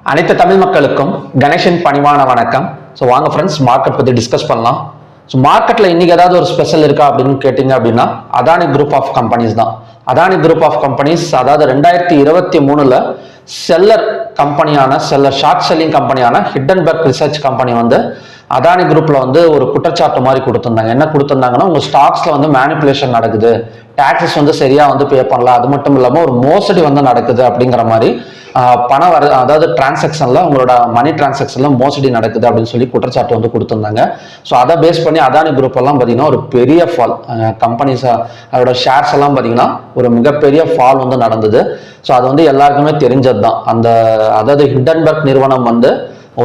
அனைத்து தமிழ் மக்களுக்கும் கணேஷின் பணிவான வணக்கம். ஸோ வாங்க ஃப்ரெண்ட்ஸ், மார்க்கெட் பற்றி டிஸ்கஸ் பண்ணலாம். ஸோ மார்க்கெட்டில் இன்னைக்கு ஏதாவது ஒரு ஸ்பெஷல் இருக்கா அப்படின்னு கேட்டிங்க அப்படின்னா அதானி குரூப் ஆஃப் கம்பெனிஸ் தான். அதானி குரூப் ஆஃப் கம்பெனிஸ், அதாவது 2023 செல்லர் கம்பெனியான ஷார்ட் செல்லிங் கம்பெனியான ஹிண்டன்பர்க் ரிசர்ச் கம்பெனி வந்து அதானி குரூப்ல வந்து ஒரு குற்றச்சாட்டு மாதிரி கொடுத்திருந்தாங்க. என்ன கொடுத்திருந்தாங்கன்னா, உங்க ஸ்டாக்ஸ்ல வந்து மேனிப்புலேஷன் நடக்குது, டாக்ஸஸ் வந்து சரியா வந்து பே பண்ணல, அது மட்டும் இல்லாம ஒரு மோசடி வந்து நடக்குது அப்படிங்கிற மாதிரி அதாவது டிரான்சாக்ஷன்ல உங்களோட மணி டிரான்சாக்ஷன்ல மோசடி நடக்குது அப்படின்னு சொல்லி குற்றச்சாட்டு வந்து கொடுத்திருந்தாங்க. ஸோ அதை பேஸ் பண்ணி அதானி குரூப் எல்லாம் பார்த்தீங்கன்னா ஒரு பெரிய ஃபால், கம்பெனிஸ் அதோட ஷேர்ஸ் எல்லாம் பார்த்தீங்கன்னா ஒரு மிகப்பெரிய ஃபால் வந்து நடந்தது. ஸோ அது வந்து எல்லாருக்குமே தெரிஞ்சது தான். அதாவது ஹிண்டன்பர்க் நிறுவனம் வந்து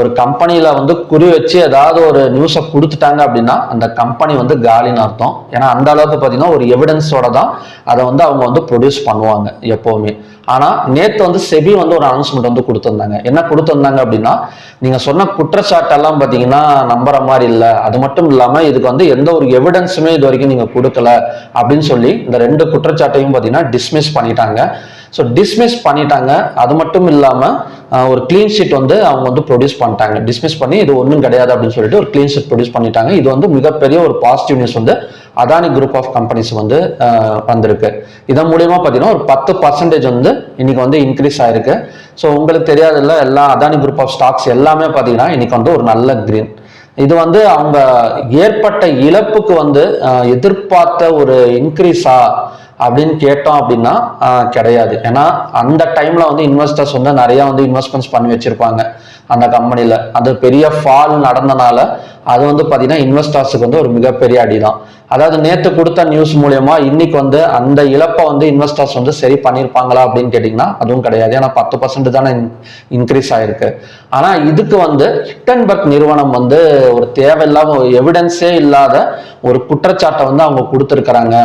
ஒரு கம்பெனியில வந்து குறி வச்சு ஏதாவது ஒரு நியூஸை கொடுத்துட்டாங்க அப்படின்னா அந்த கம்பெனி வந்து காலின்னு அர்த்தம். ஏன்னா அந்த அளவுக்கு பார்த்தீங்கன்னா ஒரு எவிடன்ஸோட தான் அதை வந்து அவங்க வந்து ப்ரொடியூஸ் பண்ணுவாங்க எப்பவுமே. ஆனா நேற்று வந்து செபி வந்து ஒரு அனௌன்ஸ்மெண்ட் வந்து கொடுத்துருந்தாங்க. என்ன கொடுத்துருந்தாங்க அப்படின்னா, நீங்க சொன்ன குற்றச்சாட்டெல்லாம் பார்த்தீங்கன்னா நம்புற மாதிரி இல்லை, அது மட்டும் இல்லாம இதுக்கு வந்து எந்த ஒரு எவிடன்ஸுமே இது வரைக்கும் நீங்க கொடுக்கல அப்படின்னு சொல்லி இந்த 2 குற்றச்சாட்டையும் பார்த்தீங்கன்னா டிஸ்மிஸ் பண்ணிட்டாங்க. ஸோ டிஸ்மிஸ் பண்ணிட்டாங்க. அது மட்டும் இல்லாமல் ஒரு கிளீன் ஷீட் வந்து அவங்க வந்து ப்ரொடியூஸ் பண்ணிட்டாங்க. டிஸ்மிஸ் பண்ணி இது ஒன்றும் கிடையாது அப்படின்னு சொல்லிட்டு ஒரு கிளீன் ஷீட் ப்ரொடியூஸ் பண்ணிட்டாங்க. இது வந்து மிகப்பெரிய ஒரு பாசிட்டிவ் நியூஸ் வந்து அதானி குரூப் ஆஃப் கம்பெனிஸ் வந்து வந்திருக்கு. இதன் மூலியமா பார்த்தீங்கன்னா ஒரு 10% வந்து இன்னைக்கு வந்து இன்க்ரீஸ் ஆயிருக்கு. ஸோ உங்களுக்கு தெரியாதுல்ல, எல்லா அதானி குரூப் ஆஃப் ஸ்டாக்ஸ் எல்லாமே பார்த்தீங்கன்னா இன்னைக்கு வந்து ஒரு நல்ல கிரீன். இது வந்து அவங்க ஏற்பட்ட இழப்புக்கு வந்து எதிர்பார்த்த ஒரு இன்க்ரீஸா அப்படின்னு கேட்டோம் அப்படின்னா கிடையாது. ஏன்னா அந்த டைம்ல வந்து இன்வெஸ்டர்ஸ் வந்து நிறைய வந்து இன்வெஸ்ட்மெண்ட்ஸ் பண்ணி வச்சிருப்பாங்க அந்த கம்பெனில. அது பெரிய ஃபால் நடந்தனால அது வந்து பார்த்தீங்கன்னா இன்வெஸ்டர்ஸுக்கு வந்து ஒரு மிகப்பெரிய அடிதான். அதாவது நேற்று கொடுத்த நியூஸ் மூலயமா இன்னைக்கு வந்து அந்த இழப்பை வந்து இன்வெஸ்டர்ஸ் வந்து சரி பண்ணியிருப்பாங்களா அப்படின்னு கேட்டிங்கன்னா அதுவும் கிடையாது. ஏன்னா 10% தானே இன்க்ரீஸ் ஆயிருக்கு. ஆனால் இதுக்கு வந்து ஹிண்டன்பர்க் நிறுவனம் வந்து ஒரு தேவையில்லாம ஒரு எவிடன்ஸே இல்லாத ஒரு குற்றச்சாட்டை வந்து அவங்க கொடுத்துருக்குறாங்க.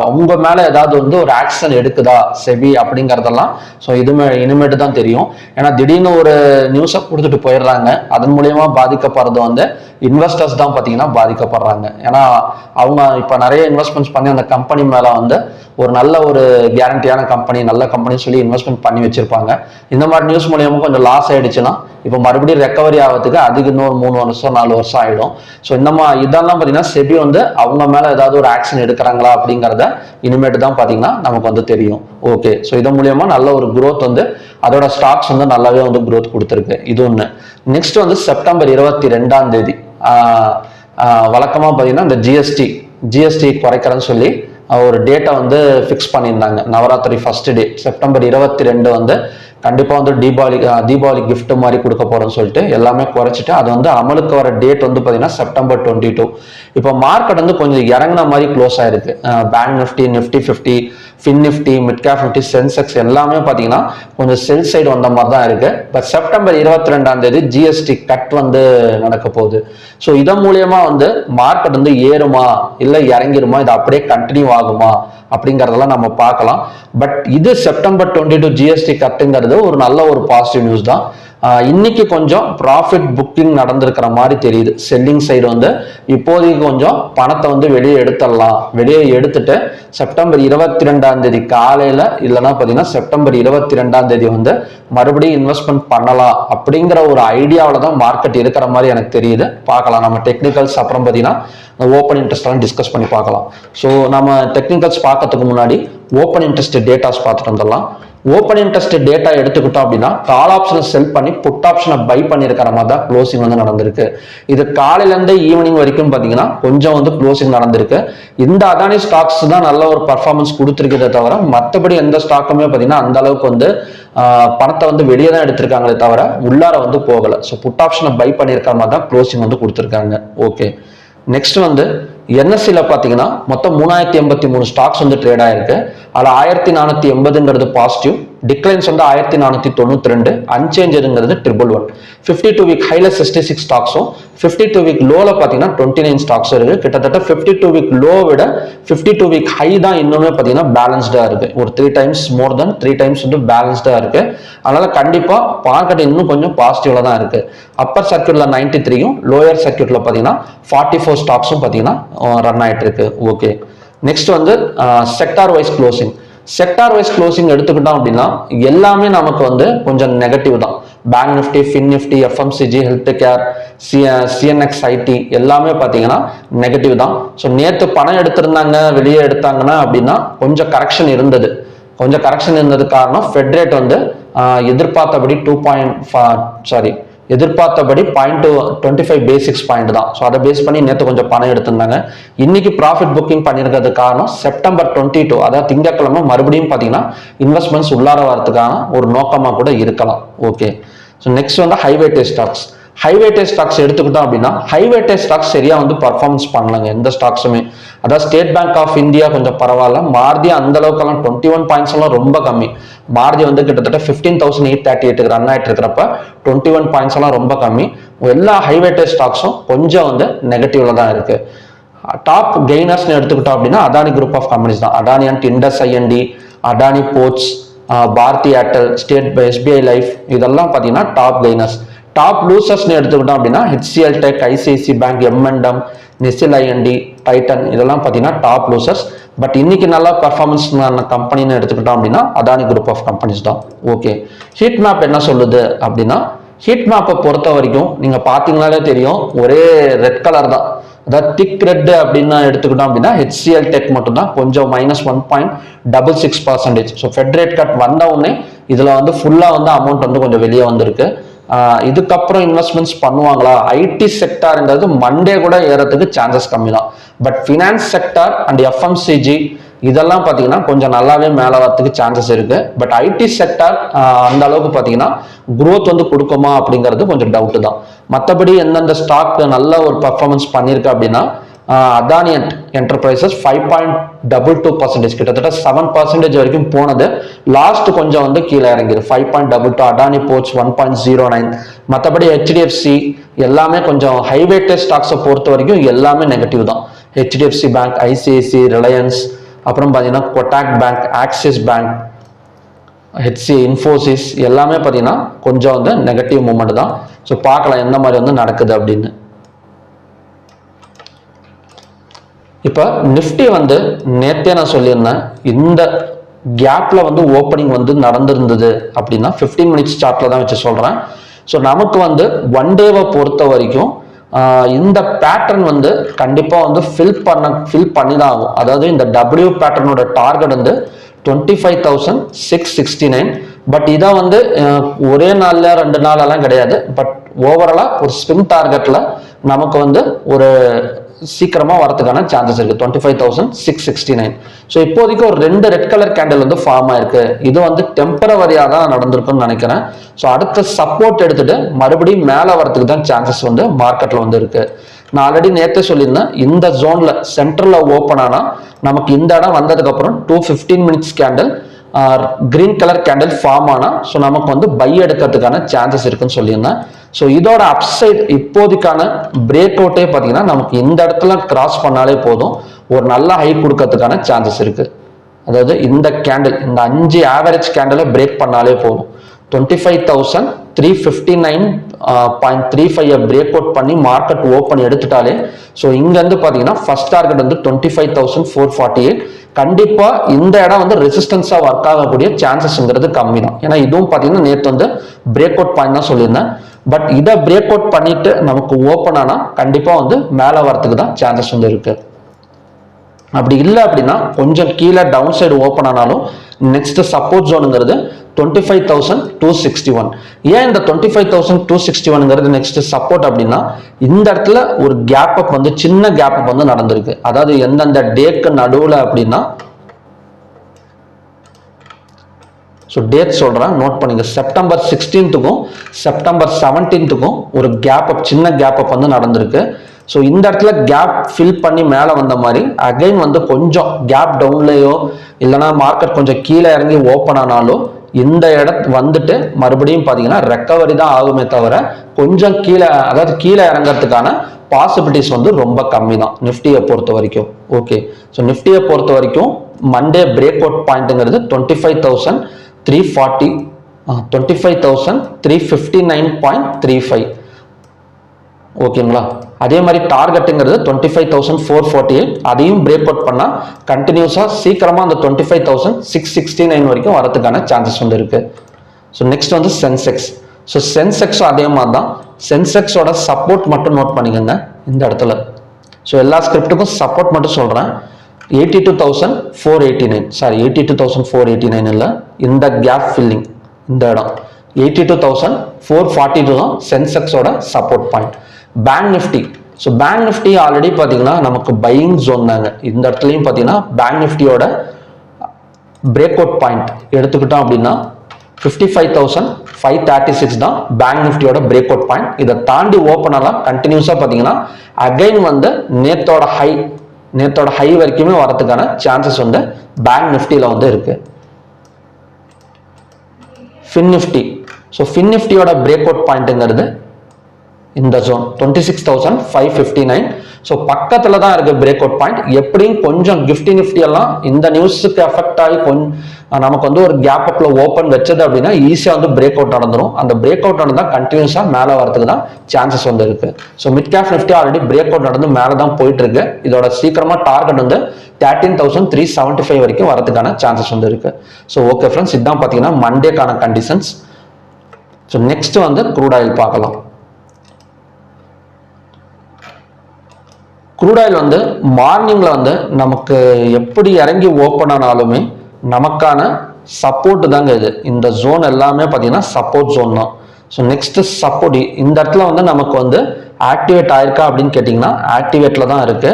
அவங்க மேல ஏதாவது வந்து ஒரு ஆக்ஷன் எடுக்குதா செபி அப்படிங்கிறதெல்லாம் ஸோ இனிமேட்டு தான் தெரியும். ஏன்னா திடீர்னு ஒரு நியூஸை கொடுத்துட்டு போயிடுறாங்க. அதன் மூலியமா பாதிக்கப்படுறது வந்து இன்வெஸ்டர்ஸ் தான் பார்த்தீங்கன்னா பாதிக்கப்படுறாங்க. ஏன்னா அவங்க இப்போ நிறைய இன்வெஸ்ட்மெண்ட்ஸ் பண்ணி அந்த கம்பெனி மேலே வந்து ஒரு நல்ல ஒரு கேரண்டியான கம்பெனி, நல்ல கம்பெனி சொல்லி இன்வெஸ்ட்மெண்ட் பண்ணி வச்சிருப்பாங்க. இந்த மாதிரி நியூஸ் மூலியமா கொஞ்சம் லாஸ் ஆயிடுச்சுன்னா இப்போ மறுபடியும் ரெக்கவரி ஆகிறதுக்கு அதுக்கு இன்னொரு 3 வருஷம் 4 வருஷம் ஆயிடும். ஸோ இதெல்லாம் பார்த்தீங்கன்னா செபி வந்து அவங்க மேலே ஏதாவது ஒரு ஆக்ஷன் எடுக்கிறாங்களா அப்படிங்கிறத இனிமேட்டு தான் பார்த்தீங்கன்னா நமக்கு வந்து தெரியும். ஓகே, ஸோ இதன் மூலியமா நல்ல ஒரு குரோத் வந்து அதோட ஸ்டாக்ஸ் வந்து நல்லாவே வந்து குரோத் கொடுத்துருக்கு. இது ஒன்று. நெக்ஸ்ட் வந்து செப்டம்பர் 22 வழக்கமாக பார்த்தீங்கன்னா இந்த ஜிஎஸ்டி குறைக்கிறேன்னு சொல்லி ஒரு டேட்டை வந்து ஃபிக்ஸ் பண்ணியிருந்தாங்க. நவராத்திரி ஃபர்ஸ்ட் டே செப்டம்பர் 22 வந்து கண்டிப்பாக வந்து தீபாவளி கிஃப்ட் மாதிரி கொடுக்க போறோம்னு சொல்லிட்டு எல்லாமே குறைச்சிட்டு அது வந்து அமலுக்கு வர டேட் வந்து பார்த்தீங்கன்னா செப்டம்பர் 22. இப்போ மார்க்கெட் வந்து கொஞ்சம் இறங்கின மாதிரி க்ளோஸ் ஆயிருக்கு. Bank Nifty, Nifty 50, fin Nifty, mid cap Nifty, Sensex எல்லாமே பார்த்தீங்கன்னா கொஞ்சம் செல் சைடு வந்த மாதிரி தான் இருக்கு. பட் செப்டம்பர் 22 ஜிஎஸ்டி கட் வந்து நடக்க போகுது. ஸோ இதன் மூலியமா வந்து மார்க்கெட் வந்து ஏறுமா இல்லை இறங்கிருமா, இது அப்படியே கண்டினியூ ஆகுமா அப்படிங்கிறதெல்லாம் நம்ம பார்க்கலாம். பட் இது செப்டம்பர் 22 ஜிஎஸ்டி கட்டுங்கிறது ஒரு நல்ல ஒரு பாசிட்டிவ் நியூஸ் தான். இன்னைக்கு கொஞ்சம் ப்ராஃபிட் புக்கிங் நடந்திருக்கிற மாதிரி தெரியுது. செல்லிங் சைடு வந்து இப்போதைக்கு கொஞ்சம் பணத்தை வந்து வெளியே எடுத்துட்டு செப்டம்பர் 22 காலையில இல்லைன்னா பார்த்தீங்கன்னா செப்டம்பர் 22 வந்து மறுபடியும் இன்வெஸ்ட்மெண்ட் பண்ணலாம் அப்படிங்கிற ஒரு ஐடியாவில் தான் மார்க்கெட் இருக்கிற மாதிரி எனக்கு தெரியுது. பார்க்கலாம். நம்ம டெக்னிக்கல்ஸ் அப்புறம் பார்த்தீங்கன்னா ஓப்பன் இன்ட்ரெஸ்ட் எல்லாம் டிஸ்கஸ் பண்ணி பார்க்கலாம். ஸோ நம்ம டெக்னிக்கல்ஸ் பார்க்கறதுக்கு முன்னாடி ஓப்பன் இன்ட்ரெஸ்ட் டேட்டாஸ் பார்த்துட்டு வந்துடலாம். ஓப்பன் இன்ட்ரெஸ்ட் டேட்டா எடுத்துக்கிட்டோம் அப்படின்னா கால் ஆப்ஷனை செல் பண்ணி புட் ஆப்ஷனை பை பண்ணியிருக்கிற மாதிரி தான் க்ளோசிங் வந்து நடந்திருக்கு. இது காலையிலேருந்து ஈவினிங் வரைக்கும் பார்த்தீங்கன்னா கொஞ்சம் வந்து க்ளோசிங் நடந்திருக்கு. இந்த அதானி ஸ்டாக்ஸ் தான் நல்ல ஒரு பர்ஃபார்மன்ஸ் கொடுத்துருக்கதே தவிர மற்றபடி எந்த ஸ்டாக்குமே பார்த்தீங்கன்னா அந்த அளவுக்கு வந்து பணத்தை வந்து வெளியே தான் எடுத்திருக்காங்களே தவிர உள்ளார வந்து போகலை. ஸோ புட் ஆப்ஷனை பை பண்ணியிருக்கிற மாதிரி தான் க்ளோசிங் வந்து கொடுத்துருக்காங்க. ஓகே, நெக்ஸ்ட் வந்து என்எஸ்சில பார்த்தீங்கன்னா மொத்தம் 3083 ஸ்டாக்ஸ் வந்து ட்ரேட் ஆயிருக்கு. அதில் 1480 பாசிட்டிவ், டிக்ளைன்ஸ் வந்து 1492, அன்சேஞ்சுங்கிறது 111. 52 வீக் ஹைல 66 ஸ்டாக்ஸும் 52 வீக் லோல பார்த்தீங்கன்னா 29 ஸ்டாக்ஸும் இருக்கு. கிட்டத்தட்ட 52 வீக் லோ விட 52 வீக் ஹை தான் இன்னுமே பார்த்தீங்கன்னா பேலன்ஸ்டா இருக்கு. ஒரு 3 டைம்ஸ் மோர் தென் 3 டைம்ஸ் வந்து பேலன்ஸ்டா இருக்கு. அதனால கண்டிப்பா மார்க்கெட் இன்னும் கொஞ்சம் பாசிட்டிவ்ல தான் இருக்கு. அப்பர் சர்க்கியூட்ல 93யும் லோயர் சர்க்கியூட்ல பார்த்தீங்கன்னா 44 ஸ்டாக்ஸும் பார்த்தீங்கன்னா ரன் ஆயிட்டு இருக்கு. ஓகே, நெக்ஸ்ட் வந்து sector wise closing. Sector wise closing எடுத்துக்கிட்டோம் அப்படின்னா எல்லாமே நமக்கு வந்து கொஞ்சம் நெகட்டிவ் தான். Bank Nifty, fin Nifty, FMCG, health care, CNX IT எல்லாமே பார்த்தீங்கன்னா நெகட்டிவ் தான். ஸோ நேற்று பணம் எடுத்திருந்தாங்க, வெளியே எடுத்தாங்கன்னா அப்படின்னா கொஞ்சம் கரெக்ஷன் இருந்தது. கொஞ்சம் கரெக்ஷன் இருந்தது காரணம் ஃபெட் ரேட் வந்து எதிர்பார்த்தபடி எதிர்பார்த்தபடி 0.25 பேசிக்ஸ் பாயிண்ட் தான். ஸோ அதை பேஸ் பண்ணி நேற்று கொஞ்சம் பணம் எடுத்திருந்தாங்க. இன்னைக்கு ப்ராஃபிட் புக்கிங் பண்ணியிருக்கிறது காரணம் செப்டம்பர் 22, அதாவது திங்கட்கிழமை மறுபடியும் பார்த்தீங்கன்னா இன்வெஸ்ட்மெண்ட்ஸ் உள்ளார வரதுக்கான ஒரு நோக்கமாக கூட இருக்கலாம். ஓகே, ஸோ நெக்ஸ்ட் வந்து ஹைவேட்டேஜ் ஸ்டாக்ஸ். ஹைவேட்டேஜ் ஸ்டாக்ஸ் எடுத்துக்கிட்டோம் அப்படின்னா ஹைவேட்டேஜ் ஸ்டாக்ஸ் சரியா வந்து பர்ஃபார்மன்ஸ் பண்ணலங்க எந்த ஸ்டாக்ஸுமே. அதாவது ஸ்டேட் பேங்க் ஆஃப் இந்தியா கொஞ்சம் பரவாயில்ல, மாருதி அந்த அளவுக்கெல்லாம் 21 பாயிண்ட்ஸ் எல்லாம் ரொம்ப கம்மி. மாருதி வந்து கிட்டத்தட்ட 15,838 ரன் ஆயிட்டு இருக்கிறப்ப 21 பாயிண்ட்ஸ் எல்லாம் ரொம்ப கம்மி. எல்லா ஹைவேட்டேஜ் ஸ்டாக்ஸும் கொஞ்சம் வந்து நெகட்டிவ்ல தான் இருக்கு. டாப் கெய்னர்ஸ்னு எடுத்துக்கிட்டோம் அப்படின்னா அதானி குரூப் ஆஃப் கம்பெனிஸ் தான். Adani and Indus IND, Adani ports, Bharti Airtel, SBI life இதெல்லாம் பார்த்தீங்கன்னா டாப் கெய்னர்ஸ். டாப் லூசர்ஸ்னு எடுத்துக்கிட்டோம் அப்படின்னா ஹெச்சிஎல் டெக், ஐசிஐசி பேங்க், எம்என்டம், நெசில் ஐஎன்டி, டைட்டன் இதெல்லாம் பார்த்தீங்கன்னா டாப் லூசர்ஸ். பட் இன்னைக்கு நல்லா பர்ஃபார்மன்ஸ் கம்பெனின்னு எடுத்துக்கிட்டோம் அப்படின்னா அதானி குரூப் ஆஃப் கம்பெனிஸ் தான். ஓகே, ஹீட் மேப் என்ன சொல்லுது அப்படின்னா ஹீட் மேப்பை பொறுத்த வரைக்கும் நீங்க பார்த்தீங்கன்னாலே தெரியும் ஒரே ரெட் கலர் தான். அதாவது திக் ரெட் அப்படின்னு எடுத்துக்கிட்டோம் அப்படின்னா ஹெச்சிஎல் டெக் மட்டும் தான் கொஞ்சம் -1.66%. ஸோ ஃபெட் ரேட் கட் வந்த உடனே இதுல வந்து ஃபுல்லா வந்து அமௌண்ட் வந்து கொஞ்சம் வெளியே வந்திருக்கு. இதுக்கப்புறம் இன்வெஸ்ட்மெண்ட்ஸ் பண்ணுவாங்களா? ஐடி செக்டார்ங்கிறது மண்டே கூட ஏறதுக்கு சான்சஸ் கம்மி தான். But finance sector and FMCG இதெல்லாம் பார்த்தீங்கன்னா கொஞ்சம் நல்லாவே மேலே வரதுக்கு சான்சஸ் இருக்கு. பட் ஐடி செக்டார் அந்த அளவுக்கு பார்த்தீங்கன்னா குரோத் வந்து கொடுக்குமா அப்படிங்கிறது கொஞ்சம் டவுட் தான். மற்றபடி எந்தெந்த ஸ்டாக் நல்ல ஒரு பர்ஃபார்மன்ஸ் பண்ணியிருக்கு அப்படின்னா அதானி என்டர்பிரைசஸ் 5.22%, கிட்டத்தட்ட 7% வரைக்கும் போனது. லாஸ்ட் கொஞ்சம் வந்து கீழே இறங்கிது 5.22. அதானி போர்ட்ஸ் 1.09. மற்றபடி ஹெச்டிஎஃப்சி எல்லாமே கொஞ்சம் ஹைவேட்டேஜ் ஸ்டாக்ஸை பொறுத்த வரைக்கும் எல்லாமே நெகட்டிவ் தான். ஹெச்டிஎஃப்சி பேங்க், ஐசிஐசி, ரிலையன்ஸ், அப்புறம் பார்த்தீங்கன்னா Kotak bank, axis bank, HC, Infosys எல்லாமே பார்த்தீங்கன்னா கொஞ்சம் வந்து நெகட்டிவ் மூமெண்ட் தான். ஸோ பார்க்கலாம் எந்த மாதிரி வந்து நடக்குது அப்படின்னு. இப்போ நிஃப்டி வந்து நேற்றே நான் சொல்லியிருந்தேன் இந்த கேப்ல வந்து ஓப்பனிங் வந்து நடந்திருந்தது அப்படின்னா 15 மினிட்ஸ் சார்ட்ல தான் வச்சு சொல்றேன். ஸோ நமக்கு வந்து ஒன் டேவை பொறுத்த வரைக்கும் இந்த பேட்டர்ன் வந்து கண்டிப்பா வந்து ஃபில் பண்ணி தான் ஆகும். அதாவது இந்த டபிள்யூ பேட்டர்னோட டார்கெட் வந்து 25,669. பட் இதை வந்து ஒரே நாள்ல 2 நாளெல்லாம் கிடையாது. பட் ஓவராலா ஒரு ஸ்விங் டார்கெட்ல நமக்கு வந்து ஒரு சீக்கிரமா வரதுக்கான சான்சஸ் இருக்கு 25,669. ஸோ இப்போதைக்கு ஒரு 2 ரெட் கலர் கேண்டில் வந்து ஃபார்ம் ஆயிருக்கு. இது வந்து டெம்பரவரியா தான் நடந்திருக்குன்னு நினைக்கிறேன். ஸோ அடுத்த சப்போர்ட் எடுத்துட்டு மறுபடியும் மேலே வரதுக்கு தான் சான்சஸ் வந்து மார்க்கெட்ல வந்து இருக்கு. நான் ஆல்ரெடி நேற்றே சொல்லியிருந்தேன் இந்த ஜோன்ல சென்டர்ல ஓப்பன் ஆனா நமக்கு இந்த இடம் வந்ததுக்கு அப்புறம் 215 minutes candle green colour candle form ஆனா ஸோ நமக்கு வந்து பை எடுக்கிறதுக்கான சான்சஸ் இருக்குன்னு சொல்லியிருந்தேன். ஸோ இதோட அப்சைட் இப்போதைக்கான பிரேக் அவுட்டே பார்த்தீங்கன்னா நமக்கு இந்த இடத்துல கிராஸ் பண்ணாலே போதும் ஒரு நல்ல ஹை கொடுக்கறதுக்கான சான்சஸ் இருக்கு. அதாவது இந்த கேண்டில் இந்த 5 ஆவரேஜ் கேண்டிலை பிரேக் பண்ணாலே போதும் 25,359.35 பிரேக் அவுட் பண்ணி மார்க்கெட் ஓப்பன் எடுத்துட்டாலே ஸோ இங்க வந்து பார்த்தீங்கன்னா ஃபர்ஸ்ட் டார்கெட் வந்து 25,448. கண்டிப்பா இந்த இடம் வந்து ரெசிஸ்டன்ஸா ஒர்க் ஆகக்கூடிய சான்சஸ்ங்கிறது கம்மி தான். ஏன்னா இதுவும் பார்த்தீங்கன்னா நேற்று வந்து பிரேக் அவுட் பாயிண்ட் தான் சொல்லியிருந்தேன். பட் இதை பிரேக் அவுட் பண்ணிட்டு நமக்கு ஓப்பன் ஆனா கண்டிப்பா வந்து மேலே வரத்துக்கு தான் சான்சஸ் வந்து இருக்கு. அப்படி இல்லை அப்படின்னா கொஞ்சம் கீழே டவுன் சைடு ஓப்பன் ஆனாலும் நெக்ஸ்ட் சப்போர்ட் ஜோனுங்கிறது 25,261. ஏன் இந்த 25,261 நெக்ஸ்ட் சப்போர்ட் அப்படின்னா இந்த இடத்துல ஒரு கேப் அப் வந்து சின்ன கேப் அப் வந்து நடந்திருக்கு. அதாவது எந்தெந்த டேக்கு நடுவில் அப்படின்னா ஸோ டேட் சொல்றேன் நோட் பண்ணிங்க. செப்டம்பர் 16க்கும் செப்டம்பர் 17க்கும் ஒரு கேப் அப் சின்ன கேப் அப் வந்து நடந்திருக்கு. ஸோ இந்த இடத்துல கேப் ஃபில் பண்ணி மேலே வந்த மாதிரி அகைன் வந்து கொஞ்சம் கேப் டவுன்லேயோ இல்லைனா மார்க்கெட் கொஞ்சம் கீழே இறங்கி ஓப்பன் ஆனாலும் இந்த இடத்து வந்துட்டு மறுபடியும் பார்த்தீங்கன்னா ரெக்கவரி தான் ஆகுமே தவிர கொஞ்சம் கீழே அதாவது கீழே இறங்கிறதுக்கான பாசிபிலிட்டிஸ் வந்து ரொம்ப கம்மி தான் நிஃப்டியை பொறுத்த வரைக்கும். ஓகே, ஸோ நிஃப்டியை பொறுத்த வரைக்கும் மண்டே பிரேக் அவுட் பாயிண்ட்டுங்கிறது 25,359.35. ஓகேங்களா. அதே மாதிரி டார்கெட்டுங்கிறது 25,448, அதையும் பிரேக் அவுட் பண்ணால் கண்டினியூஸாக சீக்கிரமாக அந்த 25,669 வரைக்கும் வரதுக்கான சான்சஸ் வந்து இருக்கு. ஸோ நெக்ஸ்ட் வந்து சென்செக்ஸ். ஸோ சென்செக்ஸும் அதே மாதிரி தான். சென்செக்ஸோட சப்போர்ட் மட்டும் நோட் பண்ணிக்கோங்க இந்த இடத்துல. ஸோ எல்லா ஸ்கிரிப்டுக்கும் சப்போர்ட் மட்டும் சொல்கிறேன். 82,489, சாரி 82,489 இல்லை, இந்த கேப் ஃபில்லிங் இந்த இடம் 82,442 தான் சென்செக்ஸோட support point. Bank nifty. So bank nifty already பார்த்தீங்கன்னா நமக்கு பையிங் ஜோன் தாங்க. இந்த இடத்துலையும் பார்த்தீங்கன்னா பேங்க் நிஃப்டியோட பிரேக் அவுட் பாயிண்ட் எடுத்துக்கிட்டோம் அப்படின்னா 55,536 தான் பேங்க் நிஃப்டியோட பிரேக் அவுட் பாயிண்ட். இதை தாண்டி ஓப்பன் ஆகலாம் கண்டினியூஸாக பார்த்தீங்கன்னா அகைன் வந்து நேத்தோட ஹை வரைக்குமே வரதுக்கான சான்சஸ் வந்து பேங்க் நிஃப்டியில் வந்து இருக்கு. Fin nifty. ஸோ ஃபின் நிஃப்டியோட பிரேக் அவுட் பாயிண்ட்டுங்கிறது இந்த ஜோன் 26,559. ஸோ பக்கத்தில் தான் இருக்கு பிரேக் அவுட் பாயிண்ட். எப்படியும் கொஞ்சம் கிஃப்டி நிஃப்டி எல்லாம் இந்த நியூஸுக்கு எஃபெக்ட் ஆகி நமக்கு வந்து ஒரு கேப் அப்ல ஓப்பன் வச்சது அப்படின்னா ஈஸியாக வந்து பிரேக் அவுட் நடந்துடும். அந்த பிரேக் அவுட் நடந்தால் கண்டினியூஸாக மேலே வரதுக்கு தான் சான்சஸ் வந்து இருக்கு. So mid cap Nifty already break out நடந்து மேலே தான் போயிட்டு இருக்கு. இதோட சீக்கிரமா டார்கெட் வந்து 13,375 வரைக்கும் வரதுக்கான சான்சஸ் வந்து இருக்கு. ஸோ ஓகே ஃப்ரெண்ட்ஸ், இதுதான் பார்த்தீங்கன்னா மண்டேக்கான கண்டிஷன்ஸ். ஸோ நெக்ஸ்ட் வந்து க்ரூட் ஆயில் பார்க்கலாம். க்ரூட் ஆயில் வந்து மார்னிங்ல வந்து நமக்கு எப்படி இறங்கி ஓப்பன் ஆனாலுமே நமக்கான சப்போர்ட் தாங்க இது. இந்த ஜோன் எல்லாமே பார்த்தீங்கன்னா சப்போர்ட் ஜோன் தான். ஸோ நெக்ஸ்ட் சப்போர்ட் இந்த இடத்துல வந்து நமக்கு வந்து ஆக்டிவேட் ஆயிருக்கா அப்படின்னு கேட்டிங்கன்னா ஆக்டிவேட்ல தான் இருக்கு.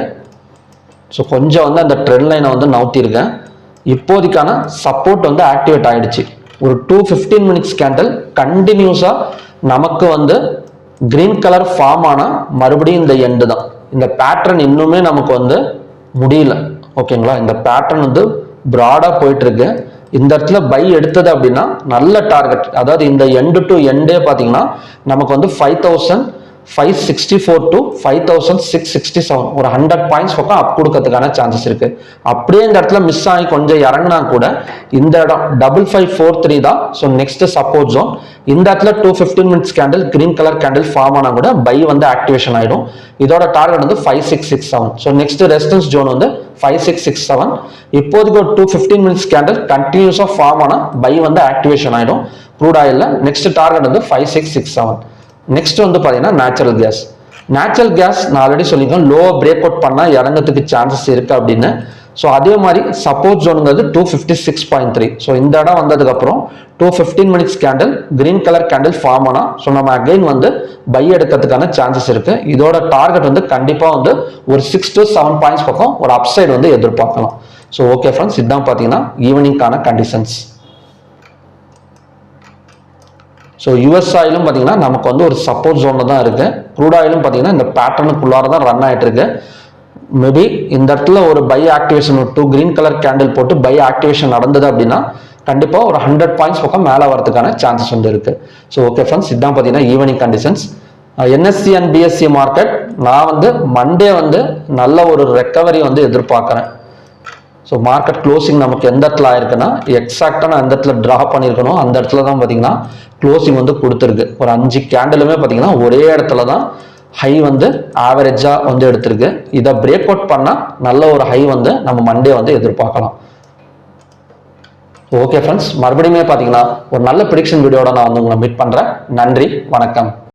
ஸோ கொஞ்சம் வந்து அந்த ட்ரெண்ட் லைனை வந்து நவுத்திருக்கேன். இப்போதைக்கான சப்போர்ட் வந்து ஆக்டிவேட் ஆயிடுச்சு. ஒரு 215 மினிட்ஸ் கேண்டில் கண்டினியூஸா நமக்கு வந்து கிரீன் கலர் ஃபார்ம் ஆனா மறுபடியும் இந்த எண்டு தான். இந்த பேட்டர்ன் இன்னுமே நமக்கு வந்து முடியல. ஓகேங்களா, இந்த பேட்டர்ன் வந்து பிராடா போயிட்டு இருக்கு. இந்த இடத்துல பை எடுத்தது அப்படின்னா நல்ல டார்கெட், அதாவது இந்த எண்டு டு எண்டே பார்த்தீங்கன்னா நமக்கு வந்து 5,564 to 5,667, ஒரு 100 பாயிண்ட்ஸ் பக்கம் அப் கொடுக்கறதுக்கான சான்சஸ் இருக்கு. அப்படியே இந்த இடத்துல மிஸ் ஆகி கொஞ்சம் இறங்கினா கூட இந்த இடம் 5543 தான். So next support zone. இந்த இடத்துல 215 minutes candle green colour candle form ஆனா கூட பை வந்து ஆக்டிவேஷன் ஆயிடும். இதோட டார்கெட் வந்து 5667. ஸோ நெக்ஸ்ட் ரெசிஸ்டன்ஸ் ஜோன் வந்து 5667. இப்போதைக்கு ஒரு 215 மினிட்ஸ் கேண்டில் கண்டினியூஸா ஃபார்ம் ஆனா பை வந்து ஆக்டிவேஷன் ஆயிடும் க்ரூட் ஆயில்ல. நெக்ஸ்ட் டார்கெட் வந்து 5667. நெக்ஸ்ட் வந்து பார்த்தீங்கன்னா நேச்சுரல் கேஸ். நேச்சுரல் கேஸ் நான் ஆல்ரெடி சொல்லியிருக்கேன், லோ பிரேக் அவுட் பண்ணால் இறங்கிறதுக்கு சான்சஸ் இருக்கு அப்படின்னு. ஸோ அதே மாதிரி சப்போர்ட் ஜோனுங்கிறது 256.3. ஸோ இந்த இடம் வந்ததுக்கப்புறம் 215 minutes candle green colour candle form ஆனா ஸோ நம்ம அகைன் வந்து பை எடுக்கிறதுக்கான சான்சஸ் இருக்கு. இதோட டார்கெட் வந்து கண்டிப்பாக வந்து ஒரு 6 to 7 பாயிண்ட்ஸ் பக்கம் ஒரு அப்சைடு வந்து எதிர்பார்க்கலாம். ஸோ ஓகே ஃப்ரெண்ட்ஸ், இதுதான் பார்த்தீங்கன்னா ஈவினிங்கான கண்டிஷன்ஸ். ஸோ யூஎஸ் ஆயிலும் பார்த்தீங்கன்னா நமக்கு வந்து ஒரு சப்போர்ட் ஜோனில் தான் இருக்கு. க்ரூட் ஆயிலும் பார்த்தீங்கன்னா இந்த பேட்டர்னுக்குள்ளார தான் ரன் ஆகிட்டு இருக்கு. மேபி இந்த இடத்துல ஒரு பை ஆக்டிவேஷன், ஒரு 2 கிரீன் கலர் கேண்டில் போட்டு பை ஆக்டிவேஷன் நடந்தது அப்படின்னா கண்டிப்பாக ஒரு 100 பாயிண்ட்ஸ் பக்கம் மேலே வரதுக்கான சான்சஸ் வந்து இருக்கு. ஸோ ஓகே ஃப்ரெண்ட்ஸ், இதுதான் பார்த்தீங்கன்னா evening conditions. NSC and BSc market நான் வந்து மண்டே வந்து நல்ல ஒரு ரெக்கவரி வந்து எதிர்பார்க்குறேன். ஸோ மார்க்கெட் க்ளோசிங் நமக்கு எந்த இடத்துல ஆயிருக்குன்னா எக்ஸாக்டாக நான் எந்த இடத்துல ட்ரா பண்ணியிருக்கணும் அந்த இடத்துல தான் பார்த்தீங்கன்னா க்ளோசிங் வந்து கொடுத்துருக்கு. ஒரு 5 கேண்டிலுமே பார்த்தீங்கன்னா ஒரே இடத்துல தான் ஹை வந்து ஆவரேஜாக வந்து எடுத்திருக்கு. இதை பிரேக் அவுட் பண்ணால் நல்ல ஒரு ஹை வந்து நம்ம மண்டே வந்து எதிர்பார்க்கலாம். ஓகே ஃப்ரெண்ட்ஸ், மறுபடியுமே பார்த்தீங்கன்னா ஒரு நல்ல ப்ரெடிக்ஷன் வீடியோட நான் வந்து உங்களை மீட் பண்ணுறேன். நன்றி, வணக்கம்.